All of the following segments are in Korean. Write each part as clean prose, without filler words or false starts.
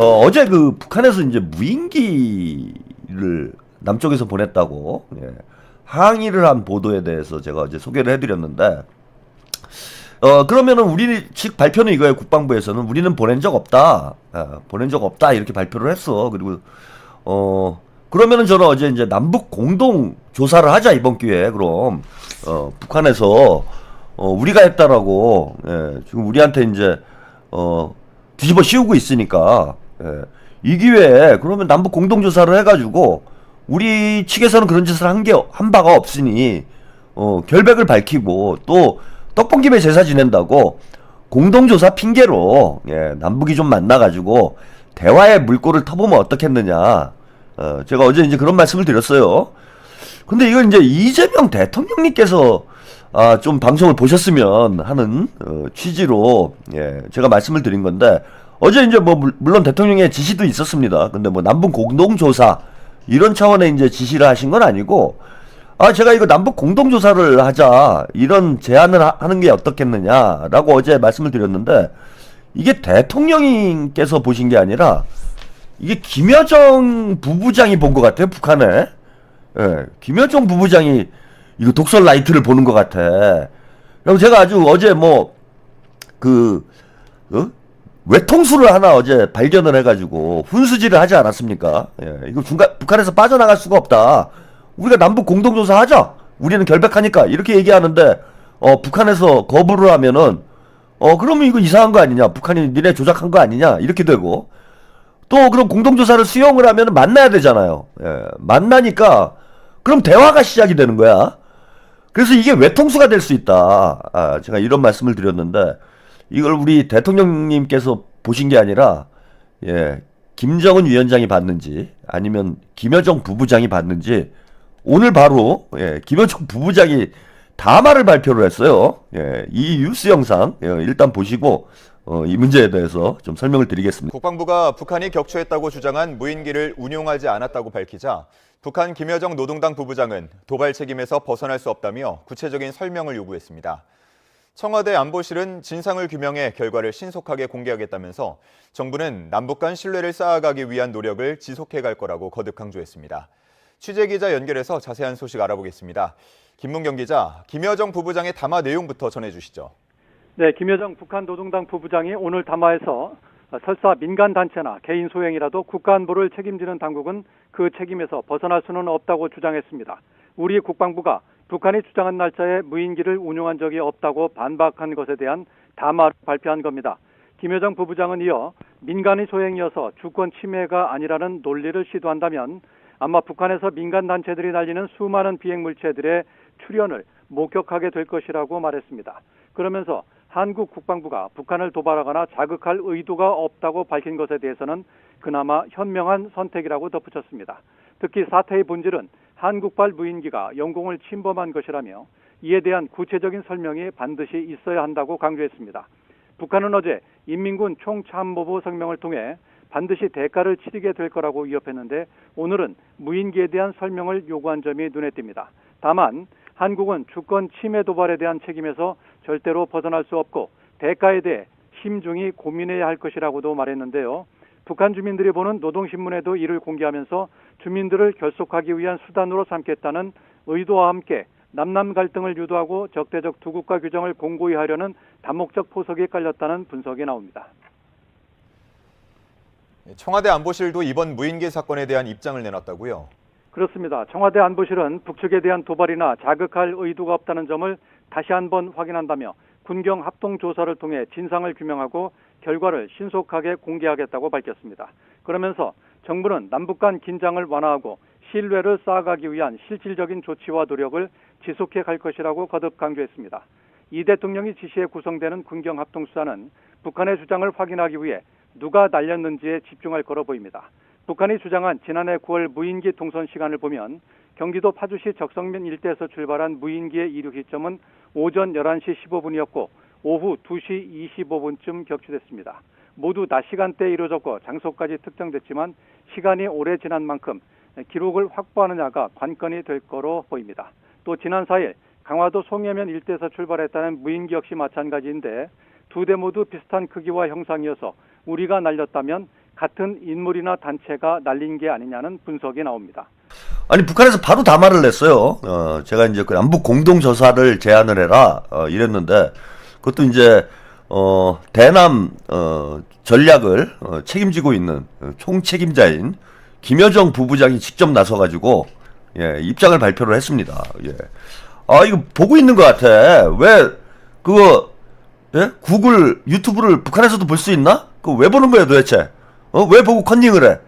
어제 그 북한에서 이제 무인기를 남쪽에서 보냈다고 항의를 한 보도에 대해서 제가 어제 소개를 해드렸는데 그러면은 우리 측 발표는 이거예요. 국방부에서는 우리는 보낸 적 없다. 보낸 적 없다 이렇게 발표를 했어. 그리고 그러면은 저는 어제 이제 남북 공동 조사를 하자 이번 기회에. 그럼 북한에서 우리가 했다라고 지금 우리한테 이제 뒤집어 씌우고 있으니까 이 기회에 그러면 남북 공동 조사를 해가지고 우리 측에서는 그런 짓을 한 바가 없으니 결백을 밝히고 또 떡볶이배 제사 지낸다고 공동조사 핑계로 남북이 좀 만나가지고 대화의 물꼬를 터보면 어떻겠느냐. 제가 어제 이제 그런 말씀을 드렸어요. 근데 이건 이제 이재명 대통령님께서 좀 방송을 보셨으면 하는 취지로 제가 말씀을 드린 건데 어제 이제 뭐 물론 대통령의 지시도 있었습니다. 근데 뭐 남북 공동조사 이런 차원의 이제 지시를 하신 건 아니고 제가 이거 남북 공동조사를 하자 이런 제안을 하는 게 어떻겠느냐라고 어제 말씀을 드렸는데 이게 대통령님께서 보신 게 아니라 이게 김여정 부부장이 본 것 같아요. 북한에 김여정 부부장이 이거 독설 라이트를 보는 것 같아. 그럼 제가 아주 어제 외통수를 하나 어제 발견을 해가지고 훈수질을 하지 않았습니까? 이거 북한에서 빠져나갈 수가 없다. 우리가 남북 공동조사 하자. 우리는 결백하니까 이렇게 얘기하는데 북한에서 거부를 하면은 그러면 이거 이상한 거 아니냐? 북한이 니네 조작한 거 아니냐? 이렇게 되고 또 그럼 공동조사를 수용을 하면 만나야 되잖아요. 만나니까 그럼 대화가 시작이 되는 거야. 그래서 이게 외통수가 될 수 있다. 제가 이런 말씀을 드렸는데 이걸 우리 대통령님께서 보신 게 아니라 김정은 위원장이 봤는지 아니면 김여정 부부장이 봤는지 오늘 바로 김여정 부부장이 담화를 발표를 했어요. 이 뉴스 영상 일단 보시고 이 문제에 대해서 좀 설명을 드리겠습니다. 국방부가 북한이 격추했다고 주장한 무인기를 운용하지 않았다고 밝히자 북한 김여정 노동당 부부장은 도발 책임에서 벗어날 수 없다며 구체적인 설명을 요구했습니다. 청와대 안보실은 진상을 규명해 결과를 신속하게 공개하겠다면서 정부는 남북 간 신뢰를 쌓아가기 위한 노력을 지속해갈 거라고 거듭 강조했습니다. 취재기자 연결해서 자세한 소식 알아보겠습니다. 김문경 기자, 김여정 부부장의 담화 내용부터 전해주시죠. 네, 김여정 북한 노동당 부부장이 오늘 담화에서 설사 민간단체나 개인 소행이라도 국가 안보를 책임지는 당국은 그 책임에서 벗어날 수는 없다고 주장했습니다. 우리 국방부가 북한이 주장한 날짜에 무인기를 운용한 적이 없다고 반박한 것에 대한 담화를 발표한 겁니다. 김여정 부부장은 이어 민간의 소행이어서 주권 침해가 아니라는 논리를 시도한다면 아마 북한에서 민간단체들이 날리는 수많은 비행물체들의 출현을 목격하게 될 것이라고 말했습니다. 그러면서 한국 국방부가 북한을 도발하거나 자극할 의도가 없다고 밝힌 것에 대해서는 그나마 현명한 선택이라고 덧붙였습니다. 특히 사태의 본질은 한국발 무인기가 영공을 침범한 것이라며 이에 대한 구체적인 설명이 반드시 있어야 한다고 강조했습니다. 북한은 어제 인민군 총참모부 성명을 통해 반드시 대가를 치르게 될 거라고 위협했는데 오늘은 무인기에 대한 설명을 요구한 점이 눈에 띕니다. 다만 한국은 주권 침해 도발에 대한 책임에서 절대로 벗어날 수 없고 대가에 대해 심중히 고민해야 할 것이라고도 말했는데요. 북한 주민들이 보는 노동신문에도 이를 공개하면서 주민들을 결속하기 위한 수단으로 삼겠다는 의도와 함께 남남 갈등을 유도하고 적대적 두 국가 규정을 공고히 하려는 다목적 포석이 깔렸다는 분석이 나옵니다. 청와대 안보실도 이번 무인기 사건에 대한 입장을 내놨다고요? 그렇습니다. 청와대 안보실은 북측에 대한 도발이나 자극할 의도가 없다는 점을 다시 한번 확인한다며 군경 합동조사를 통해 진상을 규명하고 결과를 신속하게 공개하겠다고 밝혔습니다. 그러면서 정부는 남북 간 긴장을 완화하고 신뢰를 쌓아가기 위한 실질적인 조치와 노력을 지속해 갈 것이라고 거듭 강조했습니다. 이 대통령이 지시에 구성되는 군경 합동수사는 북한의 주장을 확인하기 위해 누가 날렸는지에 집중할 거로 보입니다. 북한이 주장한 지난해 9월 무인기 동선 시간을 보면 경기도 파주시 적성면 일대에서 출발한 무인기의 이륙 시점은 오전 11시 15분이었고 오후 2시 25분쯤 격추됐습니다. 모두 낮 시간대에 이루어졌고 장소까지 특정됐지만 시간이 오래 지난 만큼 기록을 확보하느냐가 관건이 될 거로 보입니다. 또 지난 4일 강화도 송해면 일대에서 출발했다는 무인기 역시 마찬가지인데 두 대 모두 비슷한 크기와 형상이어서 우리가 날렸다면 같은 인물이나 단체가 날린 게 아니냐는 분석이 나옵니다. 아니, 북한에서 바로 담화를 냈어요. 제가 이제 그 남북 공동조사를 제안을 해라, 이랬는데, 그것도 이제, 대남, 전략을, 책임지고 있는, 총책임자인 김여정 부부장이 직접 나서가지고, 예, 입장을 발표를 했습니다. 예. 아, 이거 보고 있는 것 같아. 왜, 그거, 예? 구글, 유튜브를 북한에서도 볼 수 있나? 그거 왜 보는 거야, 도대체? 왜 보고 컨닝을 해?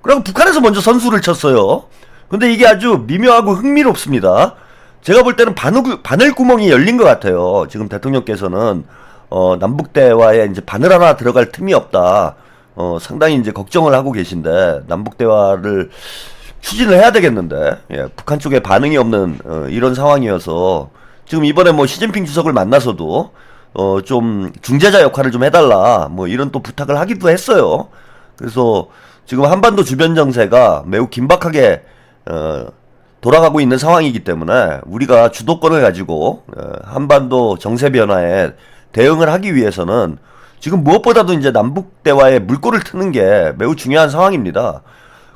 그리고 북한에서 먼저 선수를 쳤어요. 근데 이게 아주 미묘하고 흥미롭습니다. 제가 볼 때는 바늘구멍이 열린 것 같아요. 지금 대통령께서는, 남북 대화에 이제 바늘 하나 들어갈 틈이 없다. 상당히 이제 걱정을 하고 계신데, 남북 대화를 추진을 해야 되겠는데, 예, 북한 쪽에 반응이 없는, 이런 상황이어서, 지금 이번에 뭐 시진핑 주석을 만나서도, 좀 중재자 역할을 좀 해달라, 뭐 이런 또 부탁을 하기도 했어요. 그래서 지금 한반도 주변 정세가 매우 긴박하게 돌아가고 있는 상황이기 때문에 우리가 주도권을 가지고 한반도 정세 변화에 대응을 하기 위해서는 지금 무엇보다도 이제 남북 대화에 물꼬를 트는 게 매우 중요한 상황입니다.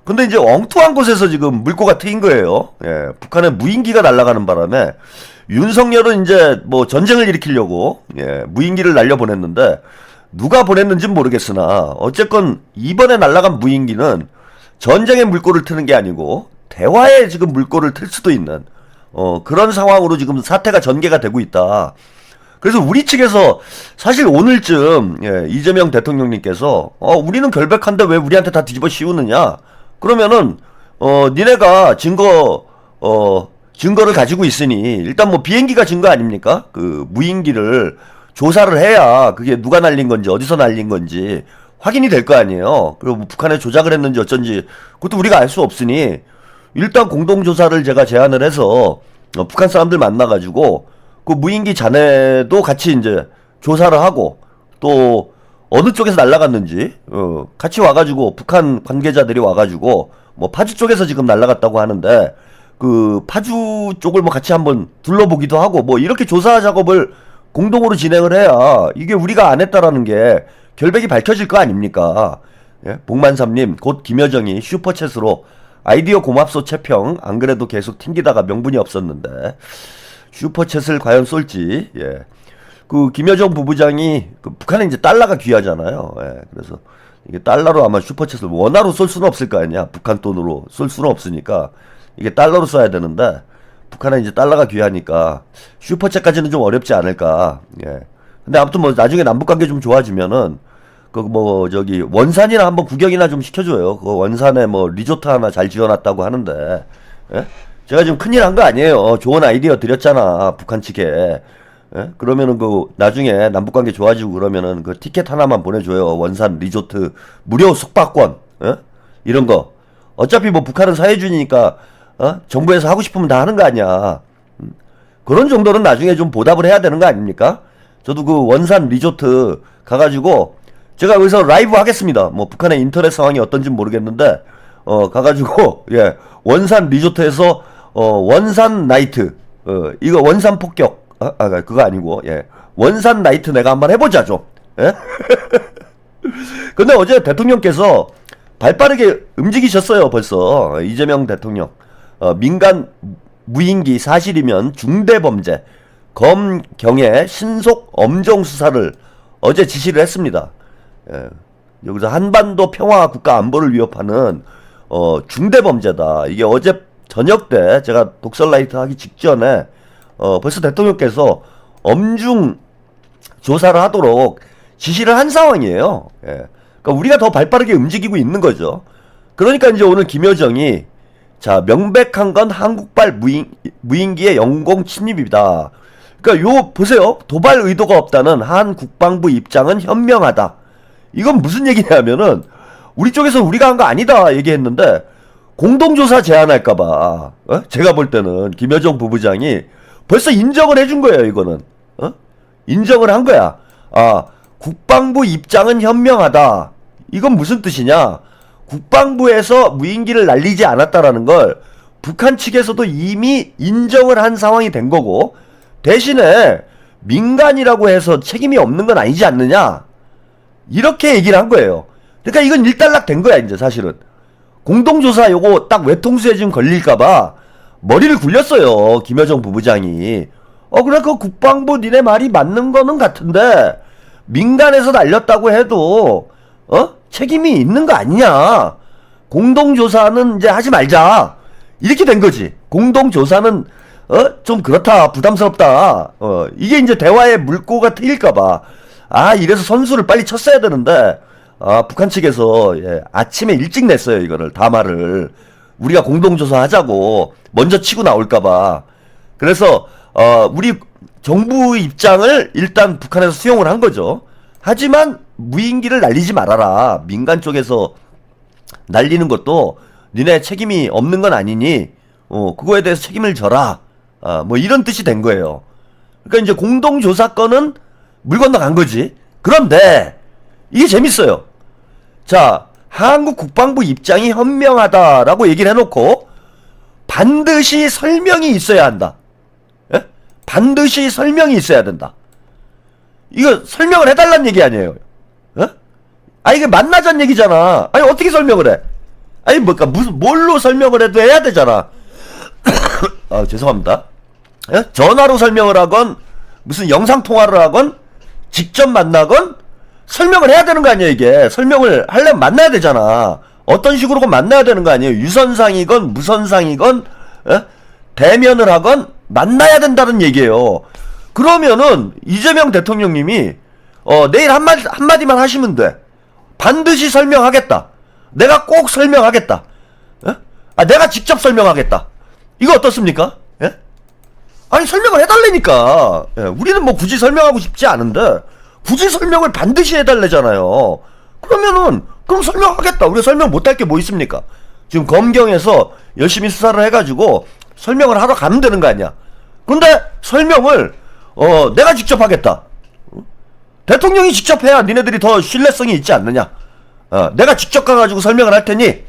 근데 이제 엉뚱한 곳에서 지금 물꼬가 트인 거예요. 예, 북한의 무인기가 날아가는 바람에 윤석열은 이제 뭐 전쟁을 일으키려고 무인기를 날려보냈는데 누가 보냈는지는 모르겠으나 어쨌건 이번에 날아간 무인기는 전쟁에 물꼬를 트는 게 아니고 대화에 지금 물꼬를 틀 수도 있는 그런 상황으로 지금 사태가 전개가 되고 있다. 그래서 우리 측에서 사실 오늘쯤 이재명 대통령님께서 우리는 결백한데 왜 우리한테 다 뒤집어 씌우느냐? 그러면은 니네가 증거를 가지고 있으니 일단 뭐 비행기가 증거 아닙니까? 그 무인기를 조사를 해야 그게 누가 날린 건지 어디서 날린 건지 확인이 될 거 아니에요. 그리고 뭐 북한에 조작을 했는지 어쩐지 그것도 우리가 알 수 없으니 일단 공동조사를 제가 제안을 해서 북한 사람들 만나가지고 그 무인기 잔해도 같이 이제 조사를 하고 또 어느 쪽에서 날아갔는지 같이 와가지고 북한 관계자들이 와가지고 뭐 파주 쪽에서 지금 날아갔다고 하는데 그 파주 쪽을 뭐 같이 한번 둘러보기도 하고 뭐 이렇게 조사 작업을 공동으로 진행을 해야 이게 우리가 안 했다라는 게 결백이 밝혀질 거 아닙니까? 예? 복만삼님 곧 김여정이 슈퍼챗으로 아이디어 고맙소 채평 안 그래도 계속 튕기다가 명분이 없었는데 슈퍼챗을 과연 쏠지. 예. 그 김여정 부부장이 그 북한에 이제 달러가 귀하잖아요. 예. 그래서 이게 달러로 아마 슈퍼챗을 원화로 쏠 수는 없을 거 아니야. 북한 돈으로 쏠 수는 없으니까 이게 달러로 써야 되는데 북한에 이제 달러가 귀하니까 슈퍼챗까지는 좀 어렵지 않을까. 예. 근데 아무튼 뭐 나중에 남북 관계 좀 좋아지면은 그 뭐 저기 원산이나 한번 구경이나 좀 시켜줘요. 그 원산에 뭐 리조트 하나 잘 지어놨다고 하는데. 예? 제가 지금 큰일 한 거 아니에요. 좋은 아이디어 드렸잖아 북한 측에. 예? 그러면은 그 나중에 남북 관계 좋아지고 그러면은 그 티켓 하나만 보내줘요. 원산 리조트 무료 숙박권. 예? 이런 거. 어차피 뭐 북한은 사회주의니까 정부에서 하고 싶으면 다 하는 거 아니야. 그런 정도는 나중에 좀 보답을 해야 되는 거 아닙니까? 저도 그 원산 리조트 가가지고 제가 여기서 라이브 하겠습니다. 뭐 북한의 인터넷 상황이 어떤지 모르겠는데 가가지고 예 원산 리조트에서 원산 나이트 이거 원산 폭격 그거 아니고 예 원산 나이트 내가 한번 해보자 좀. 예? 근데 어제 대통령께서 발빠르게 움직이셨어요. 벌써 이재명 대통령 민간 무인기 사실이면 중대범죄 검경의 신속 엄정 수사를 어제 지시를 했습니다. 예, 여기서 한반도 평화 국가 안보를 위협하는 중대범죄다. 이게 어제 저녁 때 제가 독설라이트 하기 직전에 벌써 대통령께서 엄중 조사를 하도록 지시를 한 상황이에요. 예. 그러니까 우리가 더 발빠르게 움직이고 있는 거죠. 그러니까 이제 오늘 김여정이 자 명백한 건 한국발 무인기의 영공 침입이다. 그러니까 요 보세요. 도발 의도가 없다는 한 국방부 입장은 현명하다. 이건 무슨 얘기냐면은 우리 쪽에서 우리가 한 거 아니다 얘기했는데 공동조사 제안할까봐 제가 볼 때는 김여정 부부장이 벌써 인정을 해준 거예요. 이거는 인정을 한 거야. 아 국방부 입장은 현명하다. 이건 무슨 뜻이냐? 국방부에서 무인기를 날리지 않았다라는 걸 북한 측에서도 이미 인정을 한 상황이 된 거고 대신에 민간이라고 해서 책임이 없는 건 아니지 않느냐? 이렇게 얘기를 한 거예요. 그러니까 이건 일단락 된 거야, 이제 사실은. 공동조사 요거 딱 외통수에 지금 걸릴까봐 머리를 굴렸어요, 김여정 부부장이. 그래, 그 국방부 니네 말이 맞는 거는 같은데, 민간에서 날렸다고 해도, 책임이 있는 거 아니냐. 공동조사는 이제 하지 말자. 이렇게 된 거지. 공동조사는, 좀 그렇다, 부담스럽다. 이게 이제 대화의 물꼬가 트일까봐. 이래서 선수를 빨리 쳤어야 되는데, 북한 측에서, 아침에 일찍 냈어요, 이거를. 담화를. 우리가 공동조사 하자고, 먼저 치고 나올까봐. 그래서, 우리 정부 입장을 일단 북한에서 수용을 한 거죠. 하지만, 무인기를 날리지 말아라. 민간 쪽에서 날리는 것도, 니네 책임이 없는 건 아니니, 그거에 대해서 책임을 져라. 뭐 이런 뜻이 된 거예요. 그러니까 이제 공동조사건은 물 건너간 거지. 그런데 이게 재밌어요. 자, 한국 국방부 입장이 현명하다라고 얘기를 해놓고 반드시 설명이 있어야 한다. 예? 반드시 설명이 있어야 된다. 이거 설명을 해달란 얘기 아니에요. 예? 이게 만나자는 얘기잖아. 어떻게 설명을 해? 그러니까 뭘로 설명을 해도 해야 되잖아. 죄송합니다. 예? 전화로 설명을 하건 무슨 영상통화를 하건 직접 만나건 설명을 해야 되는 거 아니에요. 이게 설명을 하려면 만나야 되잖아. 어떤 식으로건 만나야 되는 거 아니에요. 유선상이건 무선상이건 대면을 하건 만나야 된다는 얘기예요. 그러면은 이재명 대통령님이 내일 한마디만 하시면 돼. 반드시 설명하겠다. 내가 꼭 설명하겠다. 내가 직접 설명하겠다. 이거 어떻습니까? 예? 설명을 해달라니까. 우리는 뭐 굳이 설명하고 싶지 않은데 굳이 설명을 반드시 해달래잖아요. 그럼 설명하겠다. 우리가 설명 못할 게 뭐 있습니까? 지금 검경에서 열심히 수사를 해가지고 설명을 하러 가면 되는 거 아니야. 근데 설명을 내가 직접 하겠다. 대통령이 직접 해야 니네들이 더 신뢰성이 있지 않느냐. 내가 직접 가가지고 설명을 할 테니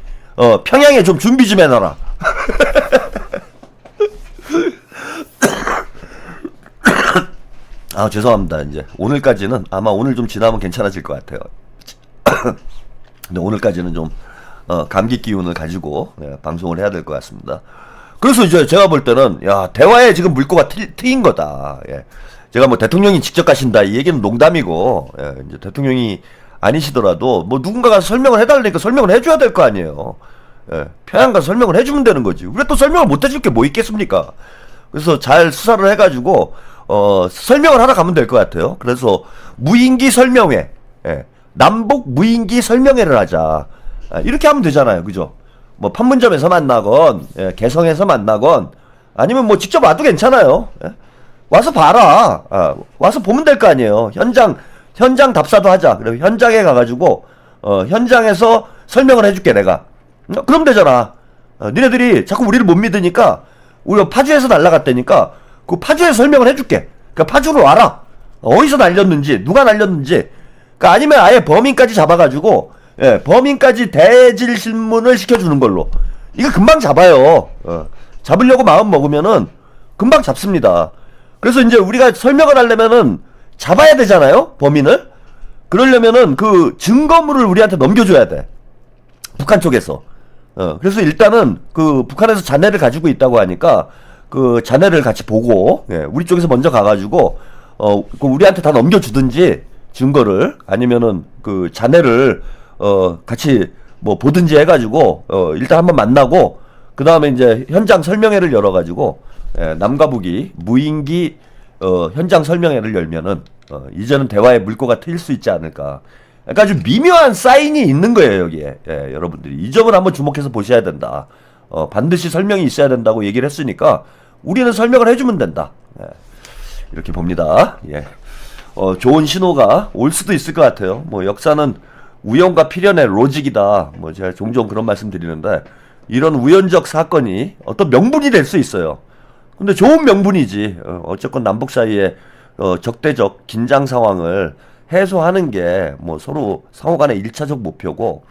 평양에 좀 준비 좀 해놔라. 죄송합니다. 이제 오늘까지는 아마 오늘 좀 지나면 괜찮아질 것 같아요. 근데 오늘까지는 좀 감기 기운을 가지고 방송을 해야 될 것 같습니다. 그래서 이제 제가 볼 때는 대화에 지금 물꼬가 트인 거다. 제가 뭐 대통령이 직접 가신다 이 얘기는 농담이고, 이제 대통령이 아니시더라도 뭐 누군가가 설명을 해달라니까 설명을 해줘야 될 거 아니에요. 평양 가서 설명을 해주면 되는 거지. 우리가 또 설명을 못 해줄 게 뭐 있겠습니까? 그래서 잘 수사를 해가지고 설명을 하러 가면 될 것 같아요. 그래서 무인기 설명회, 남북 무인기 설명회를 하자. 이렇게 하면 되잖아요, 그죠? 뭐 판문점에서 만나건, 개성에서 만나건, 아니면 뭐 직접 와도 괜찮아요. 와서 봐라. 와서 보면 될 거 아니에요. 현장 답사도 하자. 그리고 현장에 가가지고 현장에서 설명을 해줄게 내가. 그럼 되잖아. 니네들이 자꾸 우리를 못 믿으니까 우리가 파주에서 날라갔다니까 그 파주에서 설명을 해줄게. 그러니까 파주로 와라. 어디서 날렸는지, 누가 날렸는지. 그러니까 아니면 아예 범인까지 잡아가지고 범인까지 대질 신문을 시켜주는 걸로. 이거 금방 잡아요. 잡으려고 마음 먹으면은 금방 잡습니다. 그래서 이제 우리가 설명을 하려면은 잡아야 되잖아요, 범인을. 그러려면은 그 증거물을 우리한테 넘겨줘야 돼, 북한 쪽에서. 그래서 일단은 그 북한에서 잔해를 가지고 있다고 하니까 그 잔해를 같이 보고, 우리 쪽에서 먼저 가가지고 그 우리한테 다 넘겨주든지 증거를, 아니면은 그 잔해를 같이 뭐 보든지 해가지고 일단 한번 만나고, 그 다음에 이제 현장 설명회를 열어가지고 남과 북이 무인기 현장 설명회를 열면은 이제는 대화의 물꼬가 트일 수 있지 않을까. 그러니까 아주 미묘한 사인이 있는 거예요, 여기에. 여러분들이 이 점을 한번 주목해서 보셔야 된다. 반드시 설명이 있어야 된다고 얘기를 했으니까 우리는 설명을 해주면 된다. 이렇게 봅니다. 좋은 신호가 올 수도 있을 것 같아요. 뭐 역사는 우연과 필연의 로직이다. 뭐 제가 종종 그런 말씀 드리는데, 이런 우연적 사건이 어떤 명분이 될 수 있어요. 근데 좋은 명분이지. 어쨌건 남북 사이에 적대적 긴장 상황을 해소하는 게 뭐 서로 상호 간의 1차적 목표고,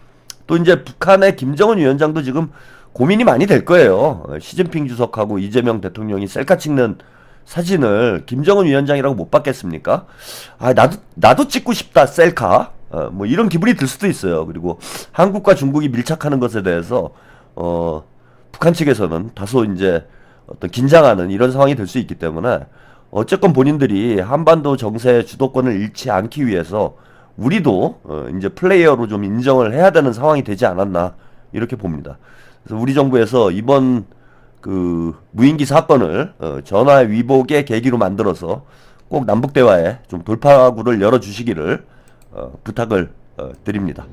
또 이제 북한의 김정은 위원장도 지금 고민이 많이 될 거예요. 시진핑 주석하고 이재명 대통령이 셀카 찍는 사진을 김정은 위원장이라고 못 받겠습니까? 나도 찍고 싶다, 셀카. 뭐 이런 기분이 들 수도 있어요. 그리고 한국과 중국이 밀착하는 것에 대해서 북한 측에서는 다소 이제 어떤 긴장하는 이런 상황이 될 수 있기 때문에 어쨌건 본인들이 한반도 정세 주도권을 잃지 않기 위해서 우리도 이제 플레이어로 좀 인정을 해야 되는 상황이 되지 않았나 이렇게 봅니다. 그래서 우리 정부에서 이번 그 무인기 사건을 전화 위복의 계기로 만들어서 꼭 남북 대화에 좀 돌파구를 열어주시기를 부탁을 드립니다.